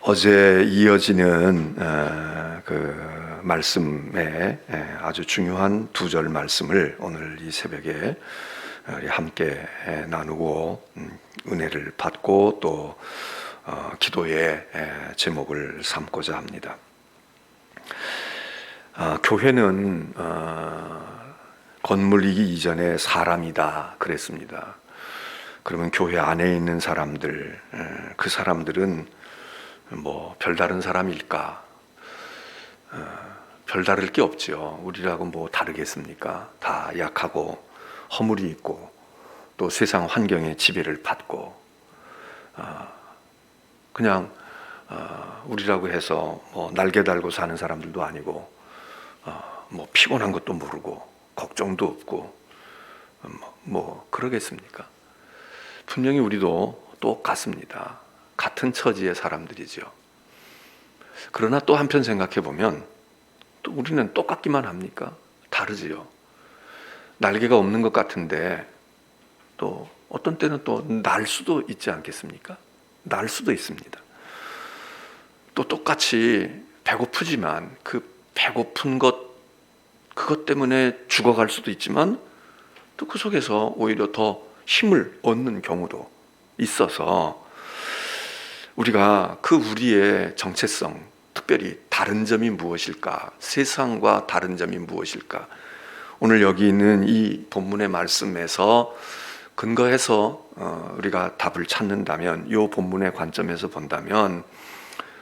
어제 이어지는 그 말씀에 아주 중요한 두 절 말씀을 오늘 이 새벽에 우리 함께 나누고 은혜를 받고 또 기도의 제목을 삼고자 합니다. 교회는 건물이기 이전에 사람이다 그랬습니다. 그러면 교회 안에 있는 사람들, 그 사람들은 뭐 별다른 사람일까? 별다를 게 없죠. 우리라고 뭐 다르겠습니까? 다 약하고 허물이 있고 또 세상 환경의 지배를 받고 그냥 우리라고 해서 뭐 날개 달고 사는 사람들도 아니고 뭐 피곤한 것도 모르고 걱정도 없고 뭐 그러겠습니까? 분명히 우리도 똑같습니다. 같은 처지의 사람들이죠. 그러나 또 한편 생각해 보면 또 우리는 똑같기만 합니까? 다르지요. 날개가 없는 것 같은데 또 어떤 때는 또 날 수도 있지 않겠습니까? 날 수도 있습니다. 또 똑같이 배고프지만 그 배고픈 그것 때문에 죽어갈 수도 있지만 또 그 속에서 오히려 더 힘을 얻는 경우도 있어서 우리가 우리의 정체성, 특별히 다른 점이 무엇일까? 세상과 다른 점이 무엇일까? 오늘 여기 있는 이 본문의 말씀에서 근거해서 우리가 답을 찾는다면, 이 본문의 관점에서 본다면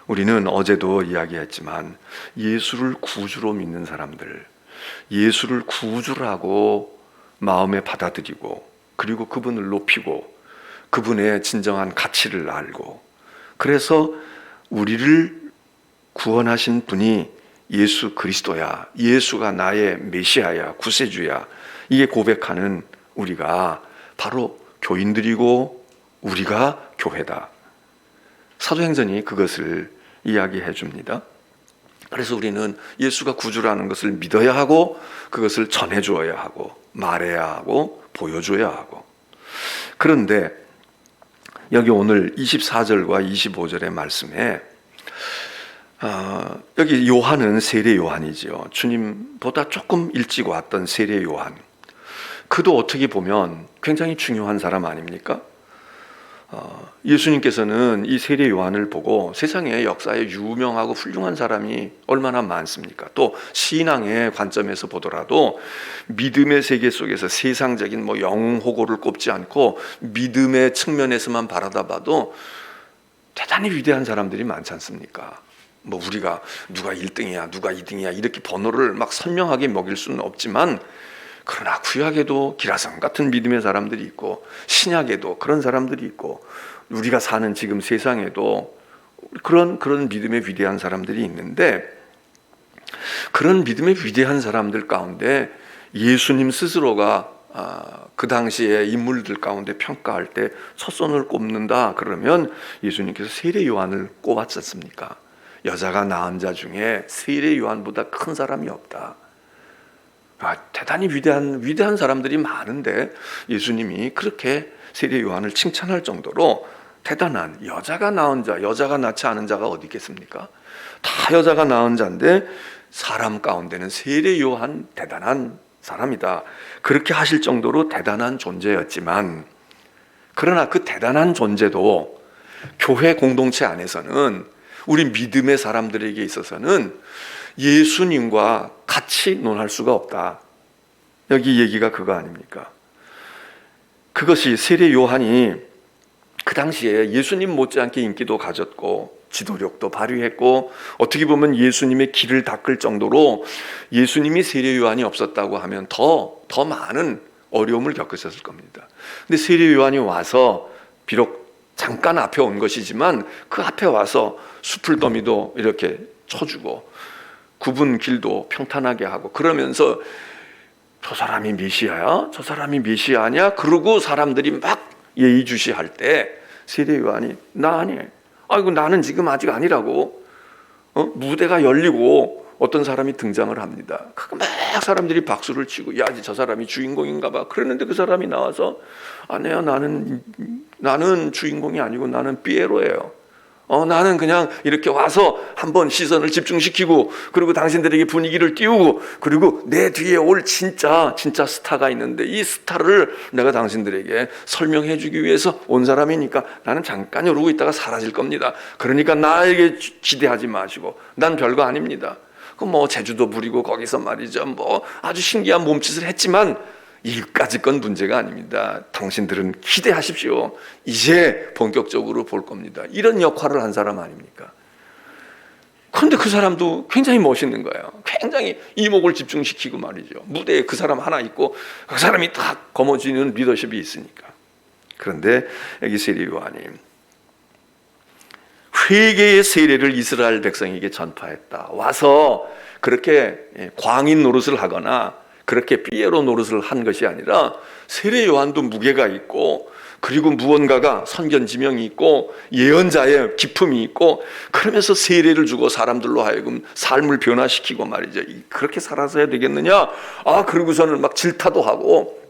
우리는 어제도 이야기했지만 예수를 구주로 믿는 사람들, 예수를 구주라고 마음에 받아들이고 그리고 그분을 높이고 그분의 진정한 가치를 알고 그래서 우리를 구원하신 분이 예수 그리스도야, 예수가 나의 메시아야, 구세주야, 이게 고백하는 우리가 바로 교인들이고 우리가 교회다. 사도행전이 그것을 이야기해 줍니다. 그래서 우리는 예수가 구주라는 것을 믿어야 하고 그것을 전해 주어야 하고 말해야 하고 보여줘야 하고. 그런데 여기 오늘 24절과 25절의 말씀에 여기 요한은 세례 요한이지요. 주님보다 조금 일찍 왔던 세례 요한. 그도 어떻게 보면 굉장히 중요한 사람 아닙니까? 예수님께서는 이 세례 요한을 보고 세상의 역사에 유명하고 훌륭한 사람이 얼마나 많습니까? 또 신앙의 관점에서 보더라도 믿음의 세계 속에서 세상적인 뭐 영호고를 꼽지 않고 믿음의 측면에서만 바라다 봐도 대단히 위대한 사람들이 많지 않습니까? 뭐 우리가 누가 1등이야 누가 2등이야 이렇게 번호를 막 선명하게 먹일 수는 없지만 그러나 구약에도 기라성 같은 믿음의 사람들이 있고 신약에도 그런 사람들이 있고 우리가 사는 지금 세상에도 그런 믿음의 위대한 사람들이 있는데 그런 믿음의 위대한 사람들 가운데 예수님 스스로가 그 당시에 인물들 가운데 평가할 때 첫손을 꼽는다 그러면 예수님께서 세례 요한을 꼽았지 않습니까? 여자가 낳은 자 중에 세례 요한보다 큰 사람이 없다. 대단히 위대한 사람들이 많은데 예수님이 그렇게 세례 요한을 칭찬할 정도로 대단한 여자가 낳지 않은 자가 어디 있겠습니까? 다 여자가 낳은 자인데 사람 가운데는 세례 요한 대단한 사람이다. 그렇게 하실 정도로 대단한 존재였지만 그러나 그 대단한 존재도 교회 공동체 안에서는 우리 믿음의 사람들에게 있어서는 예수님과 같이 논할 수가 없다. 여기 얘기가 그거 아닙니까? 그것이 세례 요한이 그 당시에 예수님 못지않게 인기도 가졌고 지도력도 발휘했고 어떻게 보면 예수님의 길을 닦을 정도로 예수님이 세례 요한이 없었다고 하면 더 많은 어려움을 겪으셨을 겁니다. 근데 세례 요한이 와서 비록 잠깐 앞에 온 것이지만 그 앞에 와서 숲을 더미도 이렇게 쳐주고 굽은 길도 평탄하게 하고 그러면서 저 사람이 메시아야? 저 사람이 메시아냐? 그러고 사람들이 막 예의주시할 때 세례 요한이 나 아니. 아이고 나는 지금 아직 아니라고. 무대가 열리고 어떤 사람이 등장을 합니다. 막 사람들이 박수를 치고 야 저 사람이 주인공인가 봐. 그랬는데 그 사람이 나와서 아니야 나는 주인공이 아니고 나는 피에로예요. 나는 그냥 이렇게 와서 한번 시선을 집중시키고, 그리고 당신들에게 분위기를 띄우고, 그리고 내 뒤에 올 진짜 스타가 있는데 이 스타를 내가 당신들에게 설명해 주기 위해서 온 사람이니까 나는 잠깐 이러고 있다가 사라질 겁니다. 그러니까 나에게 기대하지 마시고, 난 별거 아닙니다. 뭐 제주도 부리고 거기서 말이죠, 뭐 아주 신기한 몸짓을 했지만 이까지 건 문제가 아닙니다. 당신들은 기대하십시오. 이제 본격적으로 볼 겁니다. 이런 역할을 한 사람 아닙니까? 그런데 그 사람도 굉장히 멋있는 거예요. 굉장히 이목을 집중시키고 말이죠. 무대에 그 사람 하나 있고 그 사람이 딱 거머쥐는 리더십이 있으니까. 그런데 여기 세례 요한이 회개의 세례를 이스라엘 백성에게 전파했다. 와서 그렇게 광인 노릇을 하거나 그렇게 피에로 노릇을 한 것이 아니라 세례 요한도 무게가 있고, 그리고 무언가가 선견 지명이 있고 예언자의 기품이 있고, 그러면서 세례를 주고 사람들로 하여금 삶을 변화시키고 말이죠. 그렇게 살아서야 되겠느냐? 그러고서는 막 질타도 하고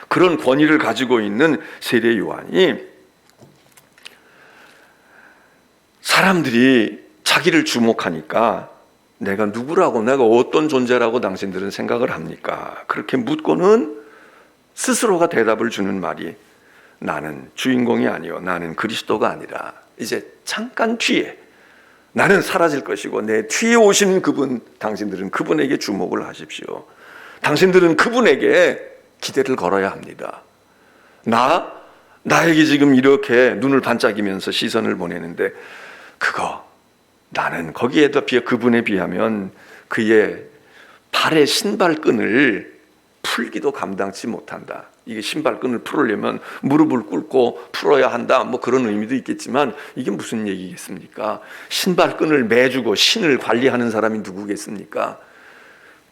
그런 권위를 가지고 있는 세례 요한이 사람들이 자기를 주목하니까 내가 누구라고, 내가 어떤 존재라고 당신들은 생각을 합니까? 그렇게 묻고는 스스로가 대답을 주는 말이 나는 주인공이 아니요, 나는 그리스도가 아니라 이제 잠깐 뒤에 나는 사라질 것이고 내 뒤에 오시는 그분, 당신들은 그분에게 주목을 하십시오. 당신들은 그분에게 기대를 걸어야 합니다. 나에게 지금 이렇게 눈을 반짝이면서 시선을 보내는데 나는 거기에다 비해 그분에 비하면 그의 발의 신발끈을 풀기도 감당치 못한다. 이게 신발끈을 풀으려면 무릎을 꿇고 풀어야 한다, 뭐 그런 의미도 있겠지만 이게 무슨 얘기겠습니까? 신발끈을 매주고 신을 관리하는 사람이 누구겠습니까?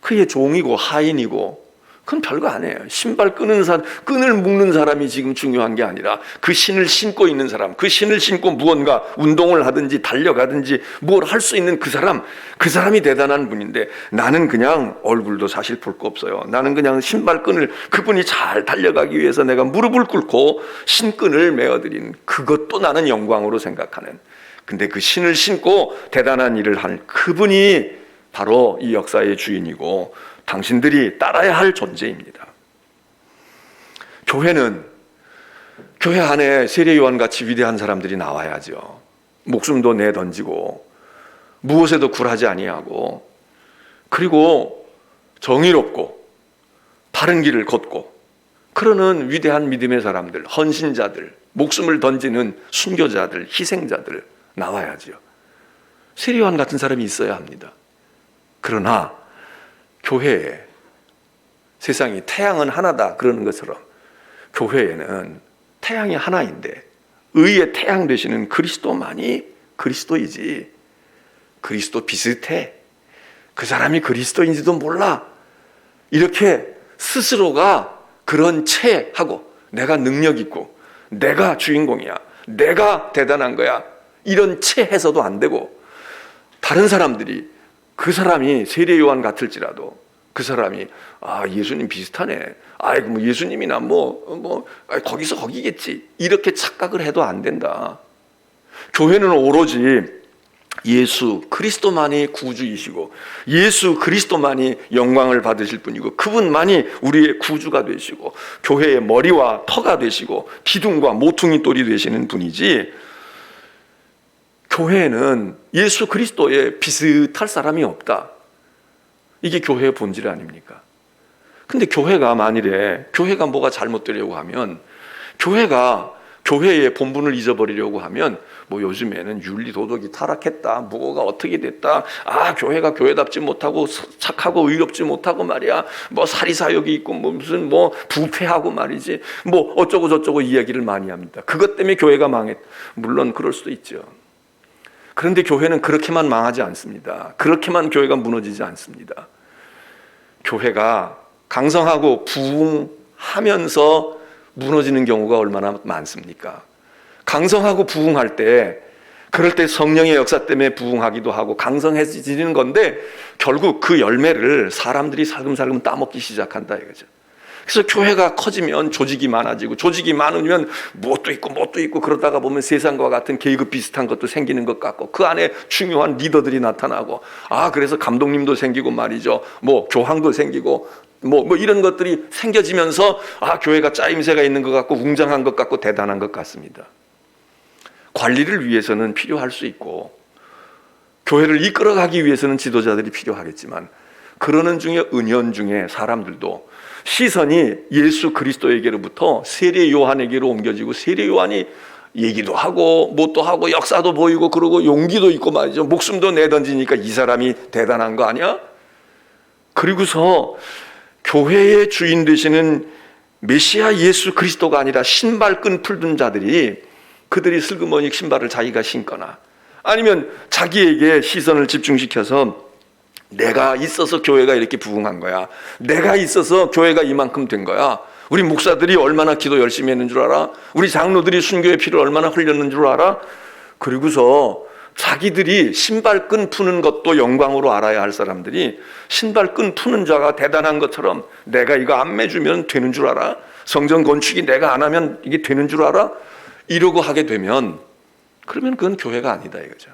그의 종이고 하인이고, 그건 별거 아니에요. 신발 끈을 묶는 사람이 지금 중요한 게 아니라 그 신을 신고 있는 사람, 그 신을 신고 무언가 운동을 하든지 달려가든지 뭘 할 수 있는 그 사람이 대단한 분인데, 나는 그냥 얼굴도 사실 볼 거 없어요. 나는 그냥 신발끈을, 그분이 잘 달려가기 위해서 내가 무릎을 꿇고 신끈을 메어드린 그것도 나는 영광으로 생각하는, 근데 그 신을 신고 대단한 일을 할 그분이 바로 이 역사의 주인이고 당신들이 따라야 할 존재입니다. 교회 안에 세례 요한같이 위대한 사람들이 나와야죠. 목숨도 내던지고 무엇에도 굴하지 아니하고, 그리고 정의롭고 바른 길을 걷고 그러는 위대한 믿음의 사람들, 헌신자들, 목숨을 던지는 순교자들, 희생자들 나와야죠. 세례 요한 같은 사람이 있어야 합니다. 그러나 교회에, 세상이 태양은 하나다 그러는 것처럼 교회에는 태양이 하나인데 의의 태양 되시는 그리스도만이 그리스도이지, 그리스도 비슷해, 그 사람이 그리스도인지도 몰라, 이렇게 스스로가 그런 체하고 내가 능력 있고 내가 주인공이야, 내가 대단한 거야, 이런 체해서도 안 되고, 다른 사람들이 그 사람이 세례 요한 같을지라도 그 사람이 예수님 비슷하네, 뭐 예수님이나 거기서 거기겠지, 이렇게 착각을 해도 안 된다. 교회는 오로지 예수 그리스도만이 구주이시고 예수 그리스도만이 영광을 받으실 분이고 그분만이 우리의 구주가 되시고 교회의 머리와 터가 되시고 기둥과 모퉁이 돌이 되시는 분이지, 교회에는 예수 그리스도에 비슷할 사람이 없다. 이게 교회의 본질 아닙니까? 근데 교회가 만일에 교회가 뭐가 잘못되려고 하면, 교회의 본분을 잊어버리려고 하면, 요즘에는 윤리 도덕이 타락했다, 뭐가 어떻게 됐다, 교회가 교회답지 못하고 착하고 의롭지 못하고 말이야, 사리사욕이 있고 무슨 부패하고 말이지, 어쩌고 저쩌고 이야기를 많이 합니다. 그것 때문에 교회가 물론 그럴 수도 있죠. 그런데 교회는 그렇게만 망하지 않습니다. 그렇게만 교회가 무너지지 않습니다. 교회가 강성하고 부흥하면서 무너지는 경우가 얼마나 많습니까? 강성하고 부흥할 때, 그럴 때 성령의 역사 때문에 부흥하기도 하고 강성해지는 건데 결국 그 열매를 사람들이 살금살금 따먹기 시작한다 이거죠. 그래서 교회가 커지면 조직이 많아지고, 조직이 많으면 무엇도 있고 그러다가 보면 세상과 같은 계급 비슷한 것도 생기는 것 같고, 그 안에 중요한 리더들이 나타나고, 그래서 감독님도 생기고 말이죠. 교황도 생기고 이런 것들이 생겨지면서 교회가 짜임새가 있는 것 같고 웅장한 것 같고 대단한 것 같습니다. 관리를 위해서는 필요할 수 있고, 교회를 이끌어가기 위해서는 지도자들이 필요하겠지만, 그러는 중에 은연중에 사람들도 시선이 예수 그리스도에게로부터 세례 요한에게로 옮겨지고, 세례 요한이 얘기도 하고 뭣도 하고 역사도 보이고 그러고 용기도 있고 말이죠. 목숨도 내던지니까 이 사람이 대단한 거 아니야? 그리고서 교회의 주인 되시는 메시아 예수 그리스도가 아니라 신발끈 풀던 자들이, 그들이 슬그머니 신발을 자기가 신거나 아니면 자기에게 시선을 집중시켜서 내가 있어서 교회가 이렇게 부흥한 거야, 내가 있어서 교회가 이만큼 된 거야, 우리 목사들이 얼마나 기도 열심히 했는 줄 알아? 우리 장로들이 순교의 피를 얼마나 흘렸는 줄 알아? 그리고서 자기들이 신발끈 푸는 것도 영광으로 알아야 할 사람들이 신발끈 푸는 자가 대단한 것처럼 내가 이거 안 매주면 되는 줄 알아? 성전 건축이 내가 안 하면 이게 되는 줄 알아? 이러고 하게 되면, 그러면 그건 교회가 아니다 이거죠.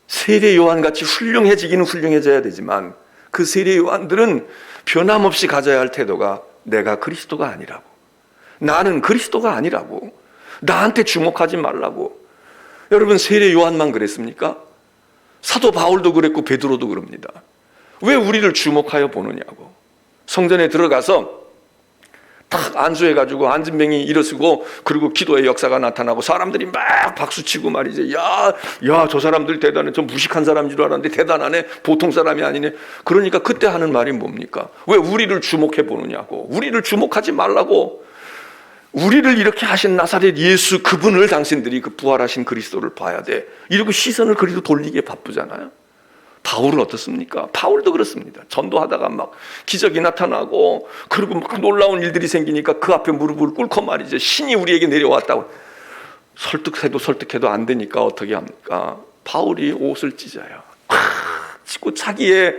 세례 요한같이 훌륭해지기는 훌륭해져야 되지만, 그 세례 요한들은 변함없이 가져야 할 태도가 내가 그리스도가 아니라고, 나는 그리스도가 아니라고, 나한테 주목하지 말라고. 여러분, 세례 요한만 그랬습니까? 사도 바울도 그랬고 베드로도 그럽니다. 왜 우리를 주목하여 보느냐고. 성전에 들어가서 딱 안수해가지고 안진뱅이 일어서고, 그리고 기도의 역사가 나타나고 사람들이 막 박수치고 말이죠. 야, 저 사람들 대단해. 좀 무식한 사람인 줄 알았는데 대단하네. 보통 사람이 아니네. 그러니까 그때 하는 말이 뭡니까? 왜 우리를 주목해 보느냐고. 우리를 주목하지 말라고. 우리를 이렇게 하신 나사렛 예수 그분을 당신들이, 그 부활하신 그리스도를 봐야 돼. 이러고 시선을 그리도 돌리기에 바쁘잖아요. 바울은 어떻습니까? 바울도 그렇습니다. 전도하다가 막 기적이 나타나고, 그리고 막 놀라운 일들이 생기니까 그 앞에 무릎을 꿇고 말이죠. 신이 우리에게 내려왔다고. 설득해도 안 되니까 어떻게 합니까? 바울이 옷을 찢어요. 찢고 자기의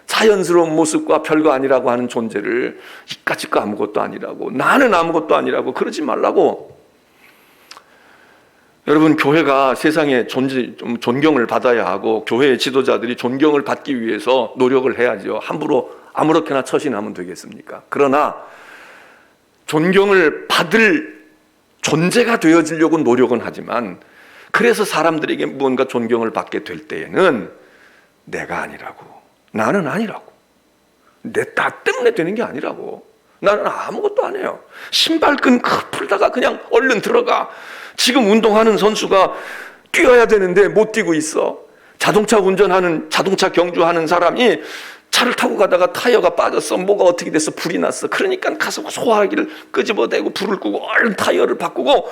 자연스러운 모습과 별거 아니라고 하는 존재를 이까짓 거 아무것도 아니라고, 나는 아무것도 아니라고 그러지 말라고. 여러분, 교회가 세상에 좀 존경을 받아야 하고, 교회의 지도자들이 존경을 받기 위해서 노력을 해야죠. 함부로 아무렇게나 처신하면 되겠습니까? 그러나 존경을 받을 존재가 되어지려고 노력은 하지만, 그래서 사람들에게 무언가 존경을 받게 될 때에는 내가 아니라고, 나는 아니라고, 내 나 때문에 되는 게 아니라고, 나는 아무것도 안 해요. 신발끈 풀다가 그냥 얼른 들어가. 지금 운동하는 선수가 뛰어야 되는데 못 뛰고 있어. 자동차 경주하는 사람이 차를 타고 가다가 타이어가 빠졌어. 뭐가 어떻게 돼서 불이 났어. 그러니까 가서 소화기를 끄집어대고 불을 끄고 얼른 타이어를 바꾸고,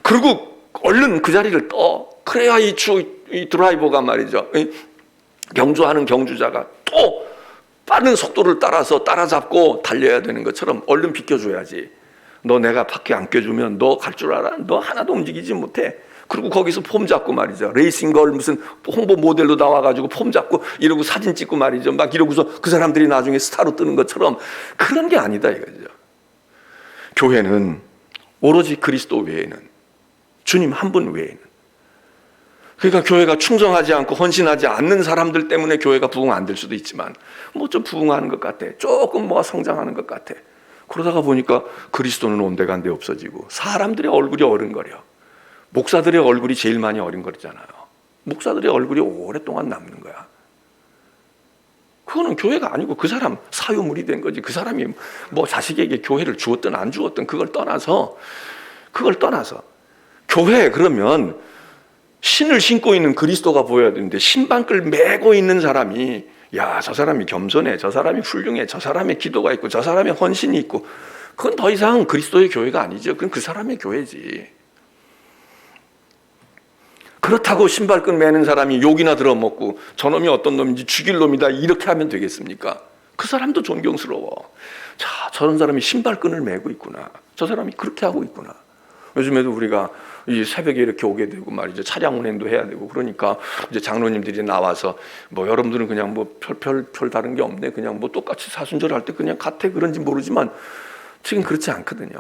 그리고 얼른 그 자리를 떠. 그래야 이 드라이버가 말이죠, 경주하는 경주자가 또 빠른 속도를 따라서 따라잡고 달려야 되는 것처럼 얼른 비켜줘야지. 너 내가 밖에 안 껴주면 너 갈 줄 알아? 너 하나도 움직이지 못해. 그리고 거기서 폼 잡고 말이죠, 레이싱걸 무슨 홍보 모델로 나와가지고 폼 잡고 이러고 사진 찍고 말이죠, 막 이러고서 그 사람들이 나중에 스타로 뜨는 것처럼, 그런 게 아니다 이거죠. 교회는 오로지 그리스도 외에는, 주님 한 분 외에는, 그러니까 교회가 충성하지 않고 헌신하지 않는 사람들 때문에 교회가 부흥 안 될 수도 있지만, 좀 부흥하는 것 같아, 조금 성장하는 것 같아. 그러다가 보니까 그리스도는 온데간데 없어지고 사람들의 얼굴이 어른거려. 목사들의 얼굴이 제일 많이 어른거리잖아요. 목사들의 얼굴이 오랫동안 남는 거야. 그거는 교회가 아니고 그 사람 사유물이 된 거지. 그 사람이 자식에게 교회를 주었든 안 주었든 그걸 떠나서 교회, 그러면 신을 신고 있는 그리스도가 보여야 되는데, 신방을 메고 있는 사람이, 야, 저 사람이 겸손해, 저 사람이 훌륭해, 저 사람의 기도가 있고 저 사람의 헌신이 있고, 그건 더 이상 그리스도의 교회가 아니죠. 그건 그 사람의 교회지. 그렇다고 신발끈 매는 사람이 욕이나 들어먹고 저놈이 어떤 놈인지 죽일 놈이다 이렇게 하면 되겠습니까? 그 사람도 존경스러워. 자, 저런 사람이 신발끈을 매고 있구나, 저 사람이 그렇게 하고 있구나. 요즘에도 우리가 이 새벽에 이렇게 오게 되고 말이죠. 차량 운행도 해야 되고 그러니까 이제 장로님들이 나와서 뭐 여러분들은 그냥 뭐 별 다른 게 없네. 그냥 뭐 똑같이 사순절 할 때 그냥 같아 그런지 모르지만 지금 그렇지 않거든요.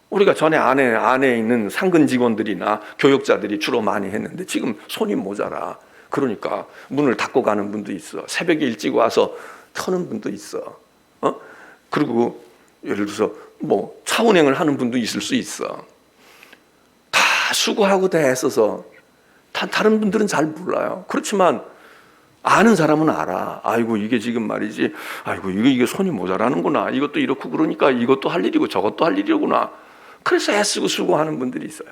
우리가 전에 안에 있는 상근 직원들이나 교역자들이 주로 많이 했는데 지금 손이 모자라. 그러니까 문을 닫고 가는 분도 있어. 새벽에 일찍 와서 터는 분도 있어. 그리고 예를 들어서 뭐 차 운행을 하는 분도 있을 수 있어. 다 수고하고 다 애써서 다른 분들은 잘 몰라요. 그렇지만 아는 사람은 알아. 아이고 이게 지금 말이지. 아이고 이게 손이 모자라는구나. 이것도 이렇고 그러니까 이것도 할 일이고 저것도 할 일이구나. 그래서 애쓰고 수고하는 분들이 있어요.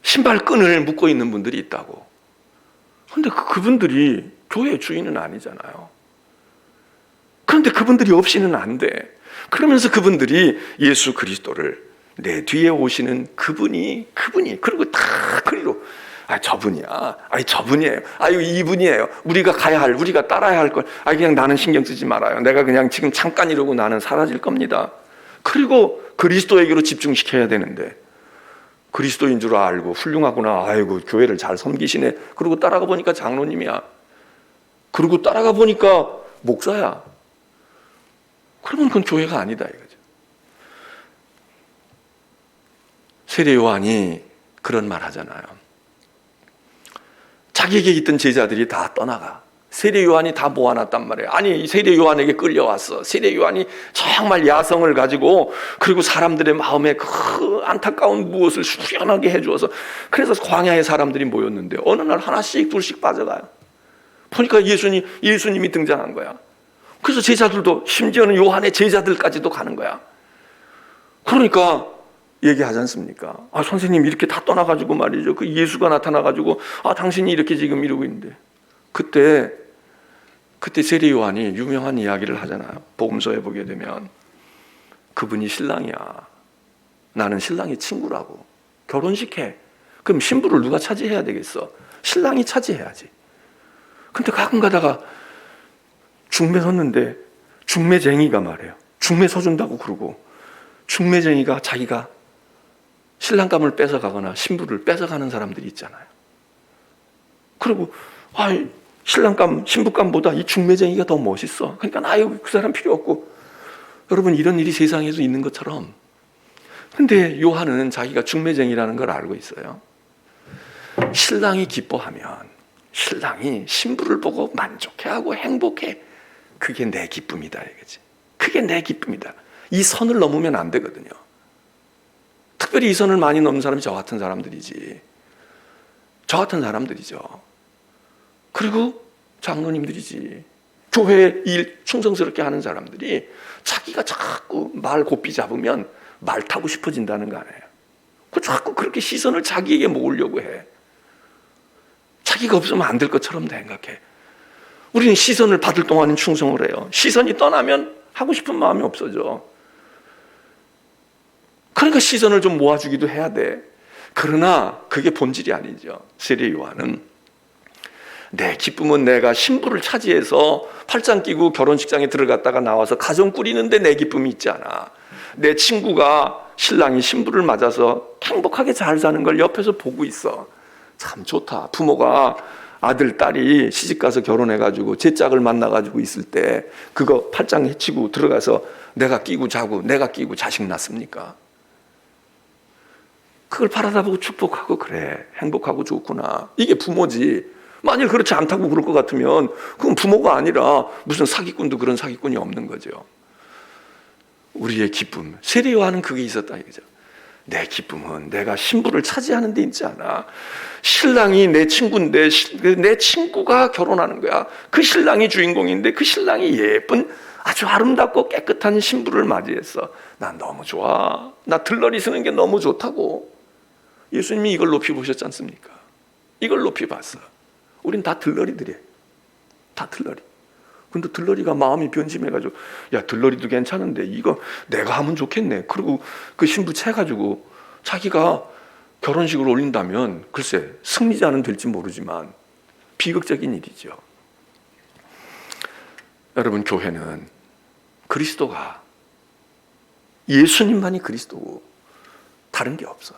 신발끈을 묶고 있는 분들이 있다고. 그런데 그분들이 교회 주인은 아니잖아요. 그런데 그분들이 없이는 안 돼. 그러면서 그분들이 예수 그리스도를 내 뒤에 오시는 그분이 그리고 다 그리로 저분이야. 저분이에요. 이분이에요. 우리가 우리가 따라야 할 걸. 그냥 나는 신경 쓰지 말아요. 내가 그냥 지금 잠깐 이러고 나는 사라질 겁니다. 그리고 그리스도에게로 집중시켜야 되는데 그리스도인 줄 알고 훌륭하구나. 아이고 교회를 잘 섬기시네. 그리고 따라가 보니까 장로님이야. 그리고 따라가 보니까 목사야. 그러면 그건 교회가 아니다 이거죠. 세례 요한이 그런 말 하잖아요. 자기에게 있던 제자들이 다 떠나가. 세례 요한이 다 모아놨단 말이에요. 아니 세례 요한에게 끌려왔어. 세례 요한이 정말 야성을 가지고 그리고 사람들의 마음에 그 안타까운 무엇을 수련하게 해주어서 그래서 광야에 사람들이 모였는데 어느 날 하나씩 둘씩 빠져가요. 보니까 예수님이 등장한 거야. 그래서 제자들도 심지어는 요한의 제자들까지도 가는 거야. 그러니까 얘기하지 않습니까? 선생님 이렇게 다 떠나가지고 말이죠. 그 예수가 나타나가지고 당신이 이렇게 지금 이러고 있는데 그때 세례 요한이 유명한 이야기를 하잖아요. 복음서에 보게 되면 그분이 신랑이야. 나는 신랑이 친구라고. 결혼식해. 그럼 신부를 누가 차지해야 되겠어? 신랑이 차지해야지. 근데 가끔 가다가 중매 섰는데 중매쟁이가 말해요. 중매 서준다고 그러고 중매쟁이가 자기가 신랑감을 뺏어가거나 신부를 뺏어가는 사람들이 있잖아요. 그리고 신랑감, 신부감보다 이 중매쟁이가 더 멋있어. 그러니까 그 사람 필요 없고. 여러분 이런 일이 세상에서 있는 것처럼. 근데 요한은 자기가 중매쟁이라는 걸 알고 있어요. 신랑이 기뻐하면 신랑이 신부를 보고 만족해하고 행복해. 그게 내 기쁨이다 이거지. 그게 내 기쁨이다. 이 선을 넘으면 안 되거든요. 특별히 이 선을 많이 넘는 사람이 저 같은 사람들이지. 저 같은 사람들이죠. 그리고 장로님들이지. 교회 일 충성스럽게 하는 사람들이 자기가 자꾸 말 고삐 잡으면 말 타고 싶어진다는 거 아니에요. 자꾸 그렇게 시선을 자기에게 모으려고 해. 자기가 없으면 안 될 것처럼 생각해. 우리는 시선을 받을 동안은 충성을 해요. 시선이 떠나면 하고 싶은 마음이 없어져. 그러니까 시선을 좀 모아주기도 해야 돼. 그러나 그게 본질이 아니죠. 세례 요한은 내 기쁨은 내가 신부를 차지해서 팔짱 끼고 결혼식장에 들어갔다가 나와서 가정 꾸리는데 내 기쁨이 있지 않아. 내 친구가 신랑이 신부를 맞아서 행복하게 잘 사는 걸 옆에서 보고 있어. 참 좋다. 부모가 아들, 딸이 시집가서 결혼해가지고 제 짝을 만나가지고 있을 때 그거 팔짱 헤치고 들어가서 내가 끼고 자고 내가 끼고 자식 낳습니까? 그걸 바라다 보고 축복하고 그래 행복하고 좋구나. 이게 부모지. 만일 그렇지 않다고 그럴 것 같으면 그건 부모가 아니라 무슨 사기꾼도 그런 사기꾼이 없는 거죠. 우리의 기쁨, 세례 요한은 그게 있었다 이거죠. 내 기쁨은 내가 신부를 차지하는 데 있지 않아. 신랑이 내 친구인데 내 친구가 결혼하는 거야. 그 신랑이 주인공인데 그 신랑이 예쁜 아주 아름답고 깨끗한 신부를 맞이했어. 난 너무 좋아. 나 들러리 쓰는 게 너무 좋다고. 예수님이 이걸 높이 보셨지 않습니까? 이걸 높이 봤어. 우린 다 들러리들이에요. 다 들러리. 근데 들러리가 마음이 변심해가지고 야 들러리도 괜찮은데 이거 내가 하면 좋겠네. 그리고 그 신부 채가지고 자기가 결혼식을 올린다면 글쎄 승리자는 될지 모르지만 비극적인 일이죠. 여러분 교회는 그리스도가 예수님만이 그리스도고 다른 게 없어.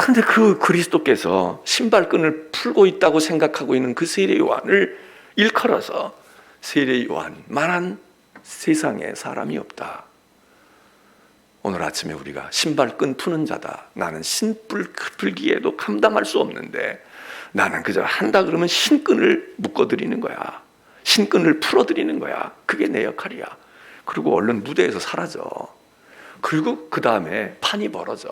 그런데 그 그리스도께서 신발끈을 풀고 있다고 생각하고 있는 그 세례 요한을 일컬어서 세례 요한만한 세상에 사람이 없다. 오늘 아침에 우리가 신발끈 푸는 자다. 나는 신불 풀기에도 감당할 수 없는데 나는 그저 한다 그러면 신끈을 묶어드리는 거야. 신끈을 풀어드리는 거야. 그게 내 역할이야. 그리고 얼른 무대에서 사라져. 그리고 그 다음에 판이 벌어져.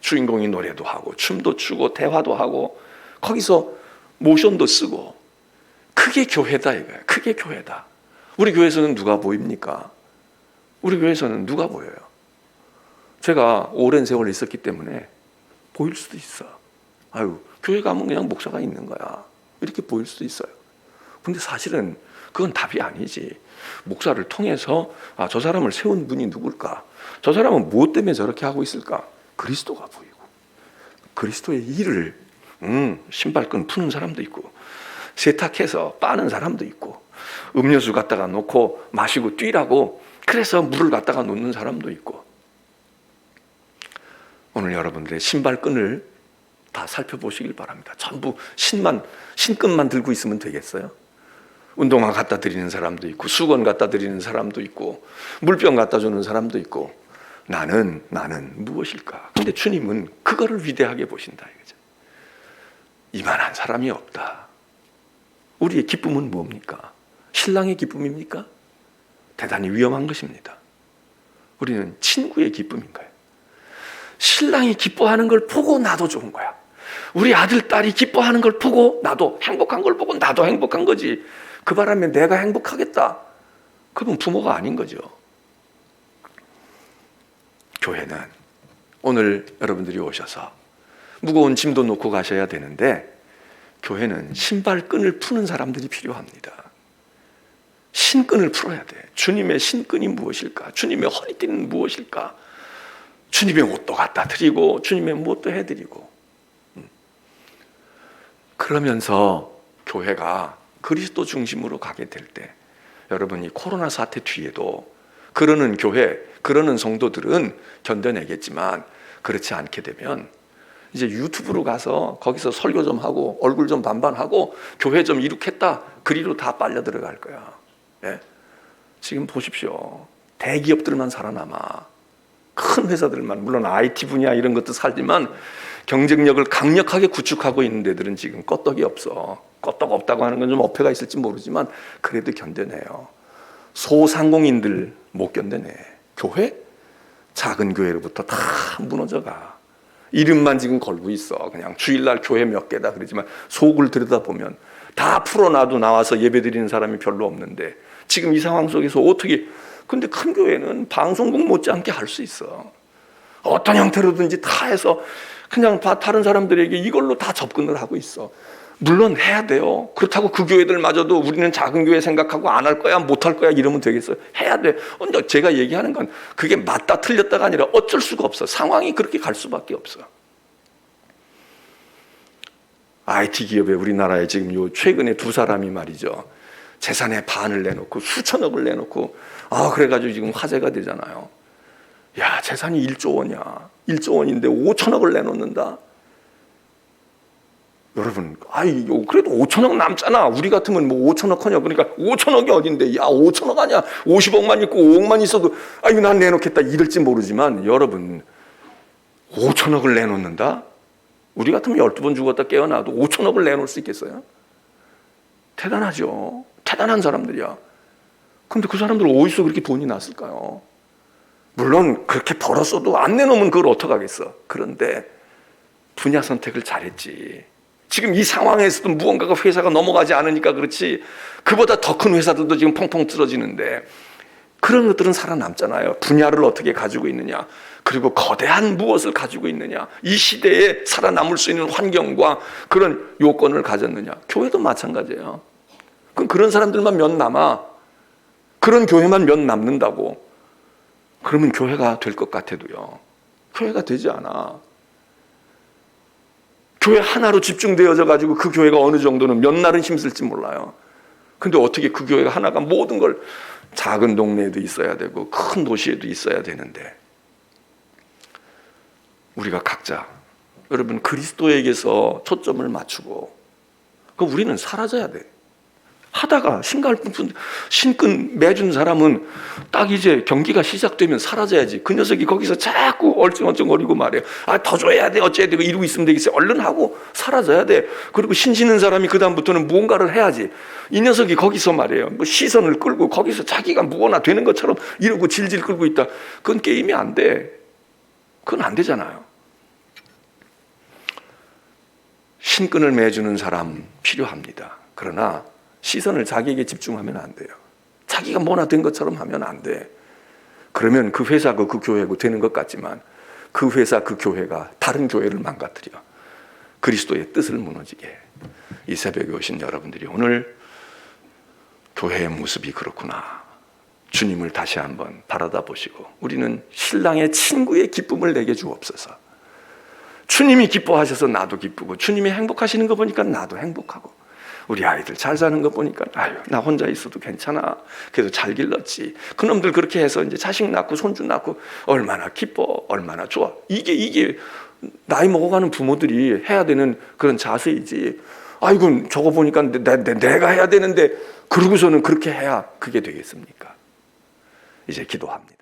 주인공이 노래도 하고 춤도 추고 대화도 하고 거기서 모션도 쓰고. 그게 교회다 이거야. 그게 교회다. 우리 교회에서는 누가 보입니까? 우리 교회에서는 누가 보여요? 제가 오랜 세월 있었기 때문에 보일 수도 있어. 아유, 교회 가면 그냥 목사가 있는 거야. 이렇게 보일 수도 있어요. 근데 사실은 그건 답이 아니지. 목사를 통해서 저 사람을 세운 분이 누굴까? 저 사람은 무엇 때문에 저렇게 하고 있을까? 그리스도가 보이고 그리스도의 일을 신발끈 푸는 사람도 있고 세탁해서 빠는 사람도 있고 음료수 갖다가 놓고 마시고 뛰라고 그래서 물을 갖다가 놓는 사람도 있고 오늘 여러분들의 신발끈을 다 살펴보시길 바랍니다. 전부 신끈만 들고 있으면 되겠어요? 운동화 갖다 드리는 사람도 있고 수건 갖다 드리는 사람도 있고 물병 갖다 주는 사람도 있고 나는 무엇일까? 근데 주님은 그거를 위대하게 보신다 이거죠. 이만한 사람이 없다. 우리의 기쁨은 뭡니까? 신랑의 기쁨입니까? 대단히 위험한 것입니다. 우리는 친구의 기쁨인가요? 신랑이 기뻐하는 걸 보고 나도 좋은 거야. 우리 아들, 딸이 기뻐하는 걸 보고 나도 행복한 걸 보고 나도 행복한 거지. 그 바람에 내가 행복하겠다. 그건 부모가 아닌 거죠. 교회는 오늘 여러분들이 오셔서 무거운 짐도 놓고 가셔야 되는데 교회는 신발끈을 푸는 사람들이 필요합니다. 신끈을 풀어야 돼. 주님의 신끈이 무엇일까? 주님의 허리띠는 무엇일까? 주님의 옷도 갖다 드리고 주님의 무엇도 해드리고 그러면서 교회가 그리스도 중심으로 가게 될 때 여러분이 코로나 사태 뒤에도 그러는 교회, 그러는 성도들은 견뎌내겠지만 그렇지 않게 되면 이제 유튜브로 가서 거기서 설교 좀 하고 얼굴 좀 반반하고 교회 좀 이룩했다 그리로 다 빨려 들어갈 거야. 예? 지금 보십시오. 대기업들만 살아남아. 큰 회사들만, 물론 IT 분야 이런 것도 살지만 경쟁력을 강력하게 구축하고 있는 데들은 지금 껐떡이 없어. 껐떡 없다고 하는 건 좀 어폐가 있을지 모르지만 그래도 견뎌내요. 소상공인들 못 견뎌내. 교회? 작은 교회로부터 다 무너져가. 이름만 지금 걸고 있어. 그냥 주일날 교회 몇 개다 그러지만 속을 들여다보면 다 풀어놔도 나와서 예배드리는 사람이 별로 없는데 지금 이 상황 속에서 어떻게, 근데 큰 교회는 방송국 못지않게 할 수 있어. 어떤 형태로든지 다 해서 그냥 다른 사람들에게 이걸로 다 접근을 하고 있어. 물론 해야 돼요. 그렇다고 그 교회들마저도 우리는 작은 교회 생각하고 안 할 거야, 못 할 거야 이러면 되겠어요? 해야 돼. 근데 제가 얘기하는 건 그게 맞다 틀렸다가 아니라 어쩔 수가 없어. 상황이 그렇게 갈 수밖에 없어. IT 기업에 우리나라에 지금 요 최근에 두 사람이 말이죠. 재산의 반을 내놓고 수천억을 내놓고 그래가지고 지금 화제가 되잖아요. 야, 재산이 1조 원이야. 1조 원인데 5천억을 내놓는다. 여러분, 그래도 5천억 남잖아. 우리 같으면 뭐 5천억하냐. 그러니까 5천억이 어딘데. 야, 5천억 아니야. 50억만 있고 5억만 있어도 난 내놓겠다 이럴지 모르지만 여러분, 5천억을 내놓는다? 우리 같으면 12번 죽었다 깨어나도 5천억을 내놓을 수 있겠어요? 대단하죠. 대단한 사람들이야. 근데 그 사람들 어디서 그렇게 돈이 났을까요? 물론 그렇게 벌었어도 안 내놓으면 그걸 어떡하겠어. 그런데 분야 선택을 잘했지. 지금 이 상황에서도 무언가가 회사가 넘어가지 않으니까 그렇지 그보다 더 큰 회사들도 지금 펑펑 틀어지는데 그런 것들은 살아남잖아요. 분야를 어떻게 가지고 있느냐, 그리고 거대한 무엇을 가지고 있느냐, 이 시대에 살아남을 수 있는 환경과 그런 요건을 가졌느냐. 교회도 마찬가지예요. 그럼 그런 사람들만 몇 남아. 그런 교회만 몇 남는다고. 그러면 교회가 될 것 같아도요, 교회가 되지 않아. 교회 하나로 집중되어져 가지고 그 교회가 어느 정도는 몇 날은 힘쓸지 몰라요. 근데 어떻게 그 교회가 하나가 모든 걸, 작은 동네에도 있어야 되고 큰 도시에도 있어야 되는데 우리가 각자 여러분 그리스도에게서 초점을 맞추고, 그 우리는 사라져야 돼. 하다가 신끈 매준 사람은 딱 이제 경기가 시작되면 사라져야지. 그 녀석이 거기서 자꾸 얼쩡얼쩡거리고 말해요. 더 줘야 돼, 어째야 돼, 이러고 있으면 되겠어요. 얼른 하고 사라져야 돼. 그리고 신시는 사람이 그 다음부터는 무언가를 해야지. 이 녀석이 거기서 말해요, 뭐 시선을 끌고 거기서 자기가 무거나 되는 것처럼 이러고 질질 끌고 있다. 그건 게임이 안 돼. 그건 안 되잖아요. 신끈을 매주는 사람 필요합니다. 그러나 시선을 자기에게 집중하면 안 돼요. 자기가 뭐나 된 것처럼 하면 안 돼. 그러면 그 회사가 그 교회고 되는 것 같지만 그 회사 그 교회가 다른 교회를 망가뜨려 그리스도의 뜻을 무너지게 해. 이 새벽에 오신 여러분들이 오늘 교회의 모습이 그렇구나, 주님을 다시 한번 바라다 보시고, 우리는 신랑의 친구의 기쁨을 내게 주옵소서. 주님이 기뻐하셔서 나도 기쁘고, 주님이 행복하시는 거 보니까 나도 행복하고, 우리 아이들 잘 사는 거 보니까 나 혼자 있어도 괜찮아, 그래도 잘 길렀지, 그놈들 그렇게 해서 이제 자식 낳고 손주 낳고 얼마나 기뻐, 얼마나 좋아. 이게 나이 먹어가는 부모들이 해야 되는 그런 자세이지. 아이고 저거 보니까 내가 해야 되는데 그러고서는 그렇게 해야 그게 되겠습니까? 이제 기도합니다.